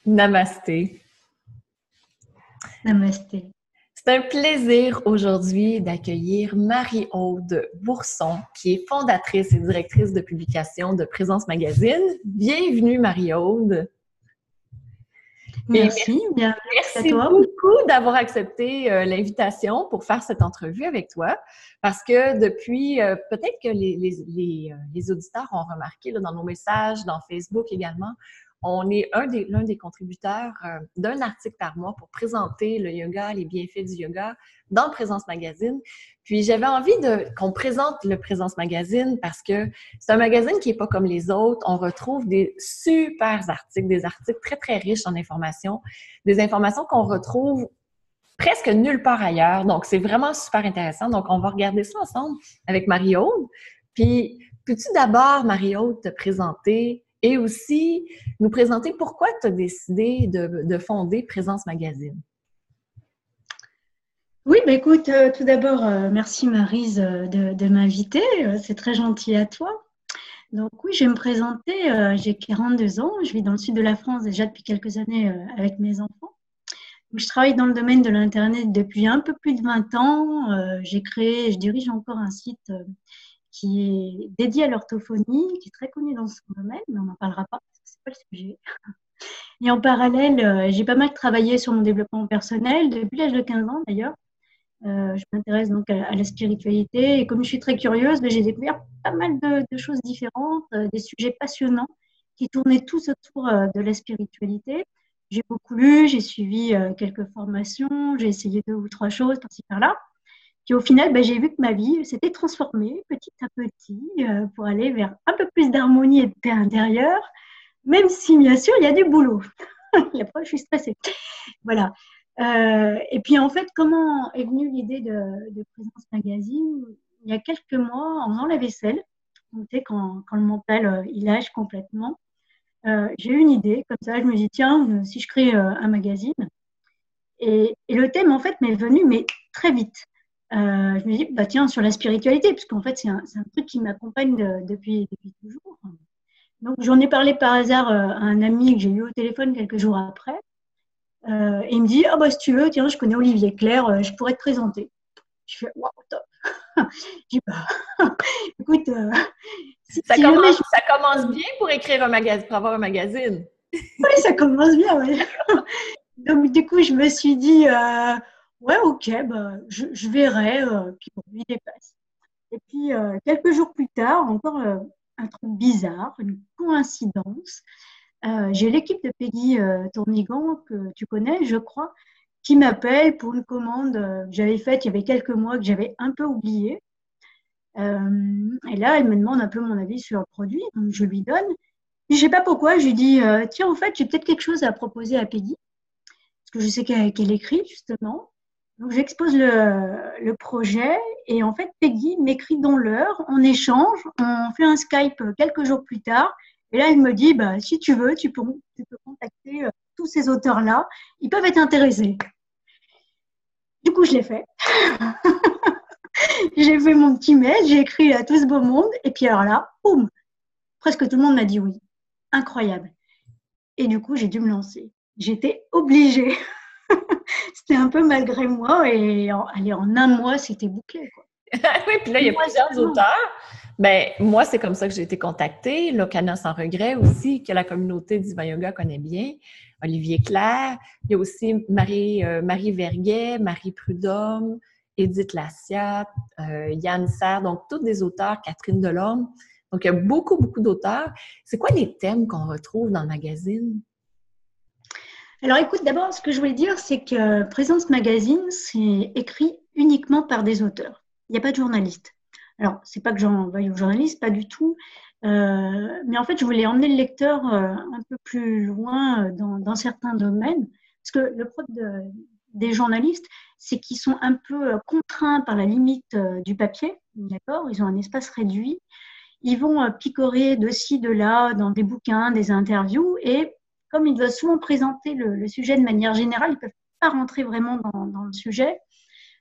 Namasté. Namasté. C'est un plaisir aujourd'hui d'accueillir Marie-Aude Bourson, qui est fondatrice et directrice de publication de Présence Magazine. Bienvenue, Marie-Aude. Merci, bienvenue à Merci toi. beaucoup d'avoir accepté l'invitation pour faire cette entrevue avec toi, parce que depuis, peut-être que les auditeurs ont remarqué là, dans nos messages, dans Facebook également, on est l'un des contributeurs d'un article par mois pour présenter le yoga, les bienfaits du yoga dans Présence Magazine. Puis j'avais envie qu'on présente le Présence Magazine parce que c'est un magazine qui n'est pas comme les autres. On retrouve des super articles, des articles très, très riches en informations, des informations qu'on retrouve presque nulle part ailleurs. Donc, c'est vraiment super intéressant. Donc, on va regarder ça ensemble avec Marie-Aude. Puis, peux-tu d'abord, Marie-Aude, te présenter et aussi nous présenter pourquoi tu as décidé de fonder Présence Magazine? Oui, écoute, tout d'abord, merci Maryse de m'inviter. C'est très gentil à toi. Donc oui, je vais me présenter. J'ai 42 ans. Je vis dans le sud de la France déjà depuis quelques années avec mes enfants. Donc, je travaille dans le domaine de l'Internet depuis un peu plus de 20 ans. J'ai créé, je dirige encore un site qui est dédié à l'orthophonie, qui est très connu dans son domaine, mais on n'en parlera pas parce que c'est pas le sujet. Et en parallèle, j'ai pas mal travaillé sur mon développement personnel depuis l'âge de 15 ans d'ailleurs. Je m'intéresse donc à la spiritualité et comme je suis très curieuse, j'ai découvert pas mal de choses différentes, des sujets passionnants qui tournaient tous autour de la spiritualité. J'ai beaucoup lu, j'ai suivi quelques formations, j'ai essayé 2 ou 3 choses par-ci par-là. Puis au final, j'ai vu que ma vie s'était transformée petit à petit pour aller vers un peu plus d'harmonie et de paix intérieure, même si bien sûr il y a du boulot. La preuve, je suis stressée. Voilà. Et puis en fait, comment est venue l'idée de Présence Magazine? Il y a quelques mois, en faisant la vaisselle, tu sais, quand le mental il lâche complètement, j'ai eu une idée comme ça. Je me dis tiens, si je crée un magazine, et le thème en fait m'est venu mais très vite. Je me dis tiens, sur la spiritualité, parce qu'en fait c'est un truc qui m'accompagne depuis toujours. Donc j'en ai parlé par hasard à un ami que j'ai eu au téléphone quelques jours après. Et il me dit si tu veux, tiens, je connais Olivier Clair, je pourrais te présenter. Je fais waouh, top. Je dis écoute, si jamais Ça commence bien pour écrire un magazine, pour avoir un magazine. Oui, ça commence bien, ouais. Donc du coup, je me suis dit ouais, ok, je verrai, puis bon, il dépasse. Et puis quelques jours plus tard, encore un truc bizarre, une coïncidence. J'ai l'équipe de Peggy Tournigan, que tu connais, je crois, qui m'appelle pour une commande que j'avais faite il y avait quelques mois, que j'avais un peu oubliée. Et là, elle me demande un peu mon avis sur le produit, donc je lui donne. Et je ne sais pas pourquoi, je lui dis tiens, en fait, j'ai peut-être quelque chose à proposer à Peggy, parce que je sais qu'elle écrit, justement. Donc, j'expose le projet, et en fait, Peggy m'écrit dans l'heure, on échange, on fait un Skype quelques jours plus tard, et là, il me dit, si tu veux, tu peux contacter tous ces auteurs-là, ils peuvent être intéressés. Du coup, je l'ai fait. J'ai fait mon petit mail, j'ai écrit à tout ce beau monde, et puis alors là, boum, presque tout le monde m'a dit oui. Incroyable. Et du coup, j'ai dû me lancer. J'étais obligée. C'était un peu malgré moi, et en un mois, c'était bouclé, quoi. Oui, puis là, il y a plusieurs auteurs. Moi, c'est comme ça que j'ai été contactée. Locana Sans Regret aussi, que la communauté d'Iva Yoga connaît bien. Olivier Clair. Il y a aussi Marie Verguet, Marie Prudhomme, Édith Lassiat, Yann Serre. Donc, tous des auteurs, Catherine Delorme. Donc, il y a beaucoup, beaucoup d'auteurs. C'est quoi les thèmes qu'on retrouve dans le magazine? Alors, écoute, d'abord, ce que je voulais dire, c'est que Présence Magazine, c'est écrit uniquement par des auteurs. Il n'y a pas de journaliste. Alors, c'est pas que j'en veuille aux journalistes, pas du tout. Mais en fait, je voulais emmener le lecteur un peu plus loin dans certains domaines. Parce que le problème des journalistes, c'est qu'ils sont un peu contraints par la limite du papier. D'accord? Ils ont un espace réduit. Ils vont picorer de ci, de là, dans des bouquins, des interviews. Et comme ils doivent souvent présenter le sujet de manière générale, ils ne peuvent pas rentrer vraiment dans le sujet.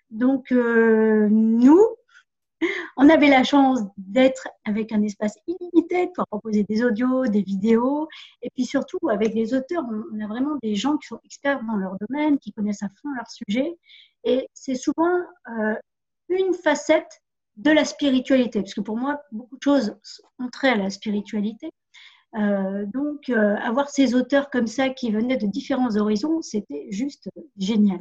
Donc, nous, On avait la chance d'être avec un espace illimité, de pouvoir proposer des audios, des vidéos. Et puis surtout, avec les auteurs, on a vraiment des gens qui sont experts dans leur domaine, qui connaissent à fond leur sujet. Et c'est souvent une facette de la spiritualité, parce que pour moi, beaucoup de choses ont trait à la spiritualité. Donc, avoir ces auteurs comme ça qui venaient de différents horizons, c'était juste génial.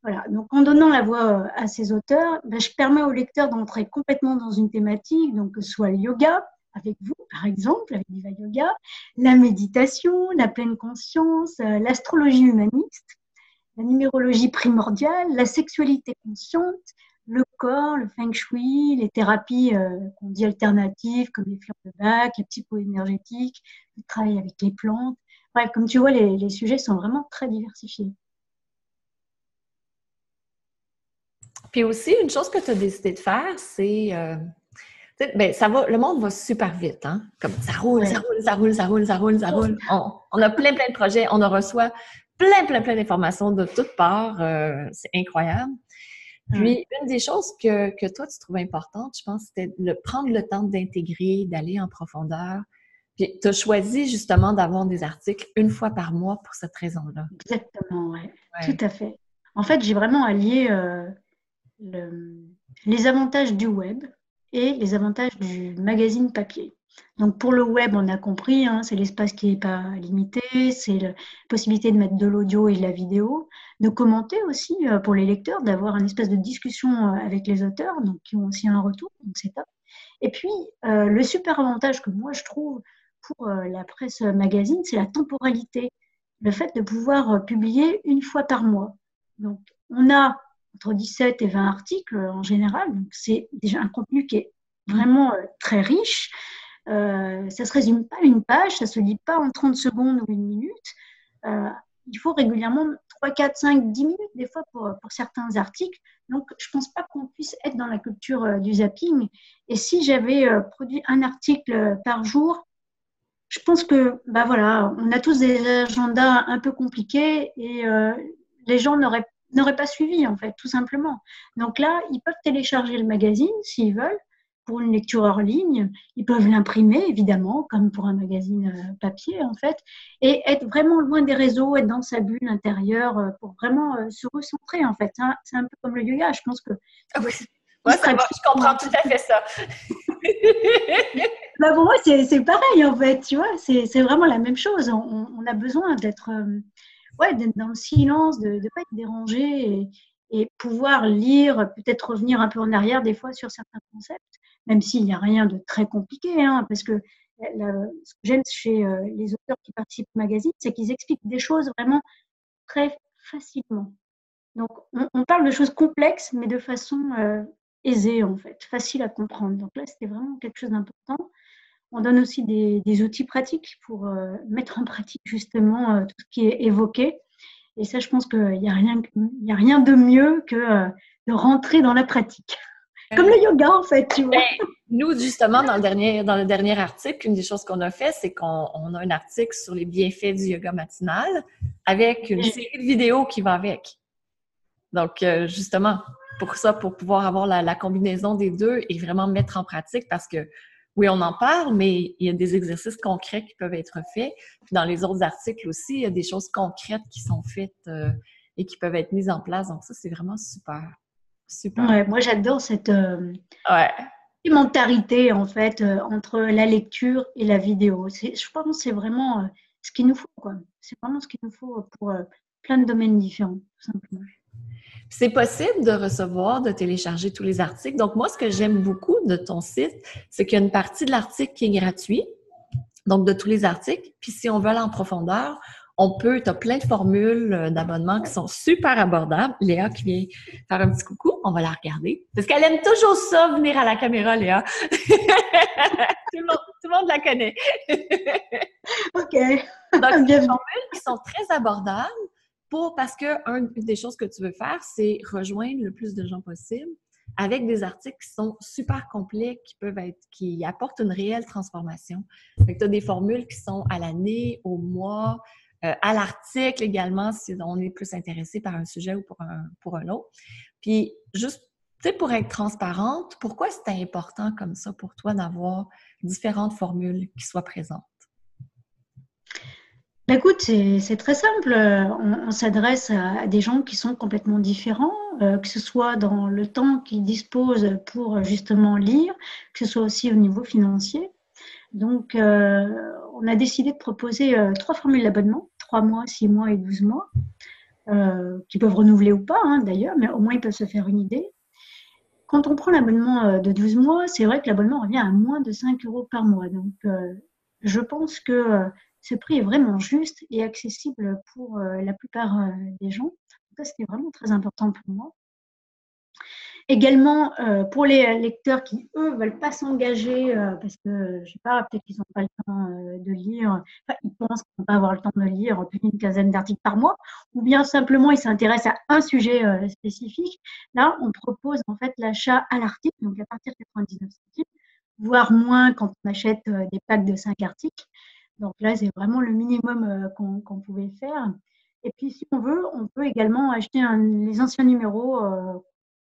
Voilà, donc en donnant la voix à ces auteurs, ben, je permets aux lecteurs d'entrer complètement dans une thématique, donc que ce soit le yoga, avec vous par exemple, avec Viva Yoga, la méditation, la pleine conscience, l'astrologie humaniste, la numérologie primordiale, la sexualité consciente, le corps, le feng shui, les thérapies qu'on dit alternatives, comme les fleurs de Bach, la psycho-énergétique, le travail avec les plantes. Bref, comme tu vois, les sujets sont vraiment très diversifiés. Puis aussi, une chose que tu as décidé de faire, c'est ben, ça va, le monde va super vite, hein? Comme ça roule, Ouais. ça roule, ça roule, ça roule, ça roule, ça roule. On a plein de projets, on en reçoit plein d'informations de toutes parts. C'est incroyable. Puis, une des choses que toi, tu trouves importante, je pense, c'était de prendre le temps d'intégrer, d'aller en profondeur. Puis, tu as choisi justement d'avoir des articles une fois par mois pour cette raison-là. Exactement, ouais. Tout Ouais. à fait. En fait, j'ai vraiment allié le- les avantages du web et les avantages du magazine papier. Donc pour le web, on a compris, hein, c'est l'espace qui n'est pas limité, c'est la possibilité de mettre de l'audio et de la vidéo, de commenter aussi pour les lecteurs, d'avoir une espèce de discussion avec les auteurs, donc qui ont aussi un retour, donc c'est top. Et puis le super avantage que moi je trouve pour la presse magazine, c'est la temporalité, le fait de pouvoir publier une fois par mois. Donc on a entre 17 et 20 articles en général. Donc, c'est déjà un contenu qui est vraiment très riche. Ça ne se résume pas à une page, ça ne se lit pas en 30 secondes ou une minute. Euh, il faut régulièrement 3, 4, 5, 10 minutes des fois pour certains articles. Donc, je ne pense pas qu'on puisse être dans la culture du zapping. Et si j'avais produit un article par jour, je pense que, bah voilà, on a tous des agendas un peu compliqués et les gens n'auraient pas suivi, en fait, tout simplement. Donc là, ils peuvent télécharger le magazine s'ils veulent pour une lecture hors ligne. Ils peuvent l'imprimer, évidemment, comme pour un magazine papier, en fait, et être vraiment loin des réseaux, être dans sa bulle intérieure pour vraiment se recentrer, en fait. C'est un peu comme le yoga. Je pense que Ah oui. Ouais, ça va, je comprends tout à fait ça. Bah pour moi, c'est pareil, en fait, tu vois, c'est vraiment la même chose. On a besoin d'être ouais, d'être dans le silence, de ne pas être dérangé et pouvoir lire, peut-être revenir un peu en arrière des fois sur certains concepts, même s'il n'y a rien de très compliqué, hein, parce que ce que j'aime chez les auteurs qui participent au magazine, c'est qu'ils expliquent des choses vraiment très facilement. Donc, on parle de choses complexes, mais de façon aisée, en fait, facile à comprendre. Donc là, c'était vraiment quelque chose d'important. On donne aussi des outils pratiques pour mettre en pratique justement tout ce qui est évoqué. Et ça, je pense qu'il n'y a rien de mieux que de rentrer dans la pratique. Comme le yoga, en fait, tu vois. Ben, nous, justement, dans le dernier article, une des choses qu'on a fait, c'est qu'on a un article sur les bienfaits du yoga matinal avec une série de vidéos qui va avec. Donc, justement, pour ça, pour pouvoir avoir la combinaison des deux et vraiment mettre en pratique parce que, oui, on en parle, mais il y a des exercices concrets qui peuvent être faits. Puis dans les autres articles aussi, il y a des choses concrètes qui sont faites et qui peuvent être mises en place. Donc, ça, c'est vraiment super. Super. Ouais, moi, j'adore cette Ouais. complémentarité, en fait, entre la lecture et la vidéo. Je pense que c'est vraiment ce qu'il nous faut, quoi. C'est vraiment ce qu'il nous faut pour plein de domaines différents, tout simplement. C'est possible de recevoir, de télécharger tous les articles. Donc, moi, ce que j'aime beaucoup de ton site, c'est qu'il y a une partie de l'article qui est gratuit, donc de tous les articles. Puis, si on veut aller en profondeur, tu as plein de formules d'abonnement qui sont super abordables. Léa qui vient faire un petit coucou, on va la regarder. Parce qu'elle aime toujours ça, venir à la caméra, Léa. Tout le monde la connaît. OK. Donc, des Bienvenue. formules qui sont très abordables parce que une des choses que tu veux faire, c'est rejoindre le plus de gens possible avec des articles qui sont super complets, qui apportent une réelle transformation. Fait que tu as des formules qui sont à l'année, au mois, à l'article également, si on est plus intéressé par un sujet ou pour un autre. Puis, juste Tu sais, pour être transparente, pourquoi c'est important comme ça pour toi d'avoir différentes formules qui soient présentes? Écoute, c'est très simple. On s'adresse à des gens qui sont complètement différents, que ce soit dans le temps qu'ils disposent pour justement lire, que ce soit aussi au niveau financier. Donc, on a décidé de proposer 3 formules d'abonnement, 3 mois, 6 mois et 12 mois, qui peuvent renouveler ou pas, hein, d'ailleurs, mais au moins ils peuvent se faire une idée. Quand on prend l'abonnement de 12 mois, c'est vrai que l'abonnement revient à moins de 5 euros par mois. Donc, je pense que ce prix est vraiment juste et accessible pour la plupart des gens. Ça, c'était vraiment très important pour moi. Également, pour les lecteurs qui, eux, veulent pas s'engager parce que, je sais pas, peut-être qu'ils n'ont pas le temps de lire, enfin, ils pensent qu'ils vont pas avoir le temps de lire plus d'une quinzaine d'articles par mois, ou bien simplement ils s'intéressent à un sujet spécifique. Là, on propose en fait l'achat à l'article, donc à partir de 99 centimes, voire moins quand on achète des packs de 5 articles. Donc là, c'est vraiment le minimum qu'on pouvait faire. Et puis, si on veut, on peut également acheter les anciens numéros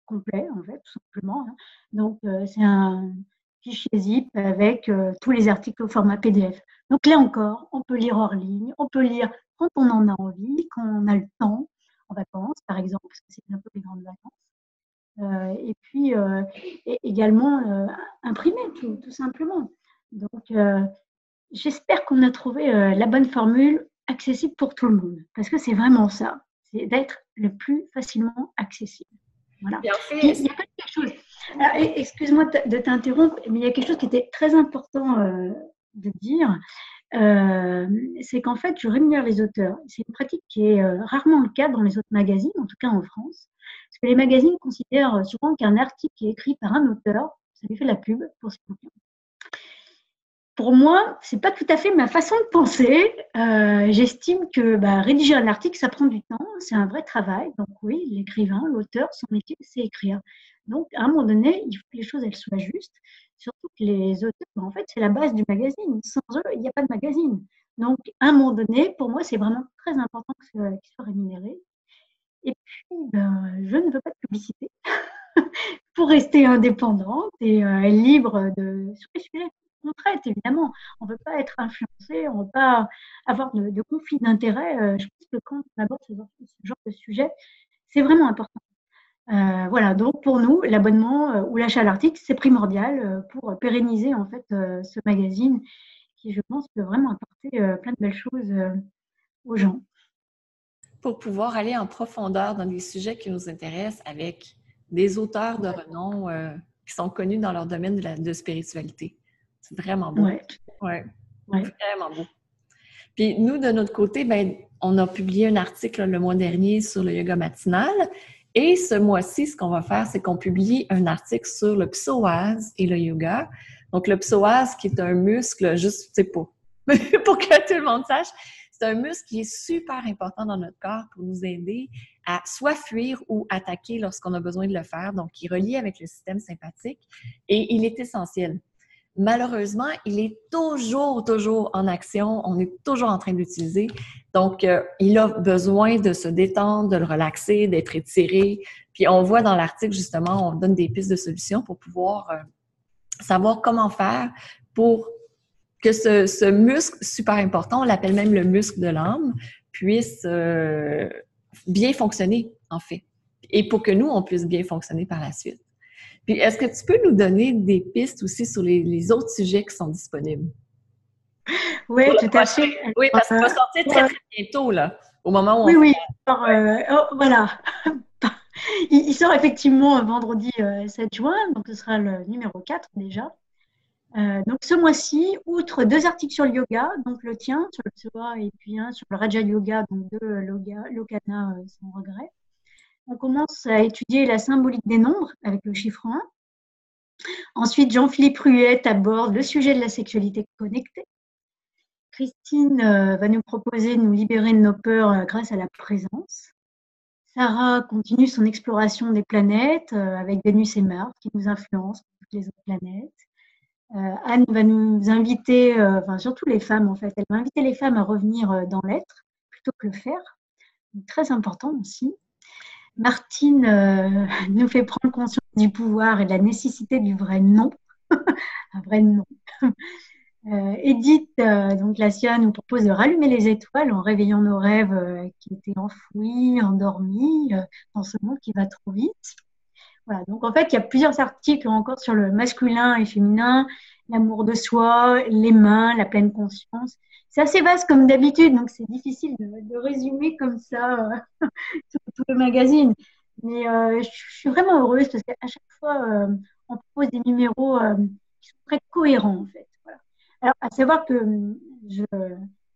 complet, en fait, tout simplement, hein. Donc, c'est un fichier zip avec tous les articles au format PDF. Donc là encore, on peut lire hors ligne, on peut lire quand on en a envie, quand on a le temps, en vacances, par exemple, parce que c'est bientôt les grandes vacances. Et puis, également, imprimer, tout simplement. Donc, j'espère qu'on a trouvé la bonne formule accessible pour tout le monde, parce que c'est vraiment ça, c'est d'être le plus facilement accessible. Voilà. Et en Puis, fait, il y a quelque chose. Alors, excuse-moi de t'interrompre, mais il y a quelque chose qui était très important de dire. C'est qu'en fait, je rémunère les auteurs. C'est une pratique qui est rarement le cas dans les autres magazines, en tout cas en France. Parce que les magazines considèrent souvent qu'un article qui est écrit par un auteur, ça lui fait la pub pour ses bouquins. Pour moi, c'est pas tout à fait ma façon de penser. J'estime que rédiger un article, ça prend du temps, c'est un vrai travail. Donc oui, l'écrivain, l'auteur, son métier, c'est écrire. Donc à un moment donné, il faut que les choses elles soient justes. Surtout que les auteurs, en fait, c'est la base du magazine. Sans eux, il n'y a pas de magazine. Donc à un moment donné, pour moi, c'est vraiment très important qu'ils soient rémunérés. Et puis, je ne veux pas de publicité pour rester indépendante et libre sur les sujets qu'on traite, évidemment. On ne veut pas être influencé, on ne veut pas avoir de conflit d'intérêts. Je pense que quand on aborde ce genre de sujet, c'est vraiment important. Voilà, donc pour nous, l'abonnement ou l'achat à l'article, c'est primordial pour pérenniser en fait ce magazine qui, je pense, peut vraiment apporter plein de belles choses aux gens. pour pouvoir aller en profondeur dans des sujets qui nous intéressent avec des auteurs de renom qui sont connus dans leur domaine de spiritualité. C'est vraiment beau. Ouais. Ouais, Ouais. vraiment beau. Puis nous, de notre côté, on a publié un article le mois dernier sur le yoga matinal. Et ce mois-ci, ce qu'on va faire, c'est qu'on publie un article sur le psoas et le yoga. Donc, le psoas, qui est un muscle, juste, tu sais, pour que tout le monde sache, c'est un muscle qui est super important dans notre corps pour nous aider à soit fuir ou attaquer lorsqu'on a besoin de le faire. Donc, il est relié avec le système sympathique et il est essentiel. Malheureusement, il est toujours en action. On est toujours en train de l'utiliser. Donc, il a besoin de se détendre, de le relaxer, d'être étiré. Puis, on voit dans l'article, justement, on donne des pistes de solutions pour pouvoir savoir comment faire pour que ce muscle super important, on l'appelle même le muscle de l'âme, puisse bien fonctionner, en fait. Et pour que nous, on puisse bien fonctionner par la suite. Puis, est-ce que tu peux nous donner des pistes aussi sur les autres sujets qui sont disponibles? Oui, tout à fait. Oui, parce qu'il va sortir très bientôt, là, au moment où on... Oui, oui. Alors, voilà. Il sort effectivement vendredi 7 juin, donc ce sera le numéro 4 déjà. Donc ce mois-ci, outre 2 articles sur le yoga, donc le tien sur le psoas et puis un sur le Raja Yoga, donc de Lokana sans regret. On commence à étudier la symbolique des nombres avec le chiffre 1. Ensuite, Jean-Philippe Ruette aborde le sujet de la sexualité connectée. Christine va nous proposer de nous libérer de nos peurs grâce à la présence. Sarah continue son exploration des planètes avec Vénus et Mars qui nous influencent toutes les autres planètes. Anne va nous inviter, surtout les femmes en fait, elle va inviter les femmes à revenir dans l'être plutôt que le faire. Donc, très important aussi. Martine nous fait prendre conscience du pouvoir et de la nécessité du vrai non, un vrai non. Edith, donc la SIA, nous propose de rallumer les étoiles en réveillant nos rêves qui étaient enfouis, endormis dans ce monde qui va trop vite. Voilà, donc en fait, il y a plusieurs articles encore sur le masculin et féminin, l'amour de soi, les mains, la pleine conscience. C'est assez vaste comme d'habitude, donc c'est difficile de résumer comme ça tout le magazine. Mais je suis vraiment heureuse parce qu'à chaque fois, on propose des numéros qui sont très cohérents en fait. Voilà. Alors, à savoir que je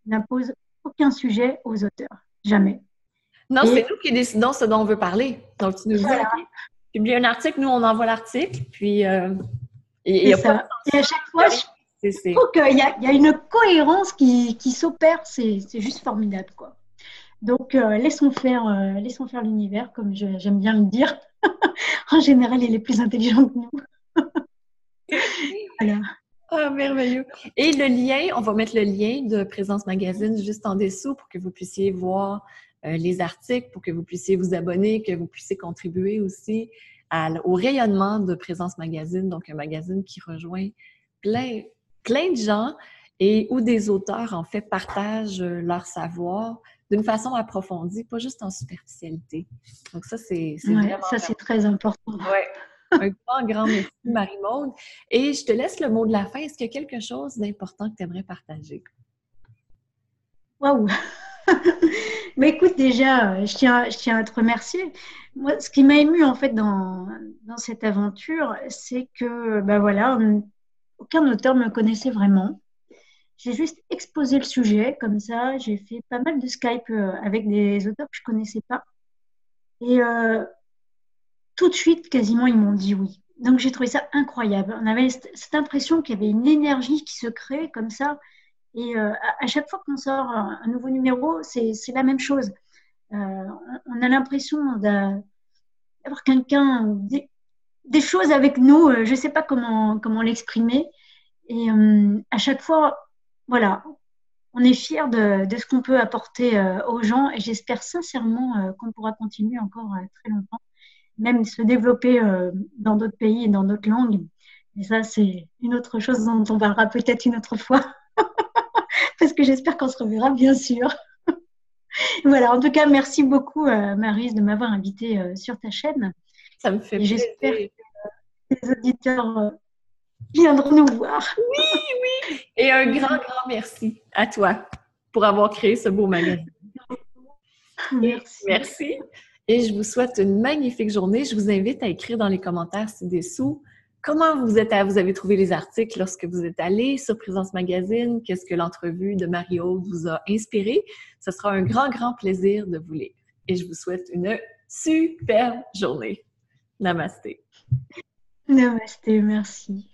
n'impose aucun sujet aux auteurs, jamais. Non, c'est Et nous qui décidons ce dont on veut parler. Donc, tu nous dis, voilà, OK, publie un article, nous, on envoie l'article, puis il c'est n'y a pas de ça. Et à chaque fois, censure. je trouve qu'il y a une cohérence qui s'opère, c'est juste formidable, quoi. Donc, laissons faire l'univers, comme j'aime bien le dire. En général, il est plus intelligent que nous. Voilà. Ah, merveilleux. Et le lien, on va mettre le lien de Présence Magazine juste en dessous pour que vous puissiez voir les articles, pour que vous puissiez vous abonner, que vous puissiez contribuer aussi au rayonnement de Présence Magazine, donc un magazine qui rejoint plein, plein de gens et où des auteurs, en fait, partagent leur savoir d'une façon approfondie, pas juste en superficialité. Donc ça, c'est Ouais, vraiment... ça, c'est très important. Ouais. Un grand, grand merci, Marie-Maude. Et je te laisse le mot de la fin. Est-ce qu'il y a quelque chose d'important que tu aimerais partager? Waouh! Mais écoute, déjà, je tiens à te remercier. Moi, ce qui m'a ému en fait dans cette aventure, c'est que, ben voilà, aucun auteur me connaissait vraiment. J'ai juste exposé le sujet comme ça. J'ai fait pas mal de Skype avec des auteurs que je connaissais pas. Et tout de suite, quasiment, ils m'ont dit oui. Donc, j'ai trouvé ça incroyable. On avait cette impression qu'il y avait une énergie qui se crée comme ça. Et à chaque fois qu'on sort un nouveau numéro, c'est la même chose. On a l'impression d'avoir quelqu'un, des choses avec nous, je ne sais pas comment l'exprimer. Et à chaque fois, voilà, on est fiers de ce qu'on peut apporter aux gens et j'espère sincèrement qu'on pourra continuer encore très longtemps, même se développer dans d'autres pays et dans d'autres langues. Et ça, c'est une autre chose dont on parlera peut-être une autre fois, parce que j'espère qu'on se reverra, bien sûr. Voilà, en tout cas, merci beaucoup, Maryse, de m'avoir invitée sur ta chaîne. Ça me fait Et j'espère plaisir. que les auditeurs viendront nous voir. Et un grand, grand merci à toi pour avoir créé ce beau magazine. Et Merci. merci. Et je vous souhaite une magnifique journée. Je vous invite à écrire dans les commentaires ci-dessous comment vous avez trouvé les articles lorsque vous êtes allé sur Présence Magazine. Qu'est-ce que l'entrevue de Marie-Aude vous a inspiré? Ce sera un grand, grand plaisir de vous lire. Et je vous souhaite une superbe journée. Namasté. Namasté, merci.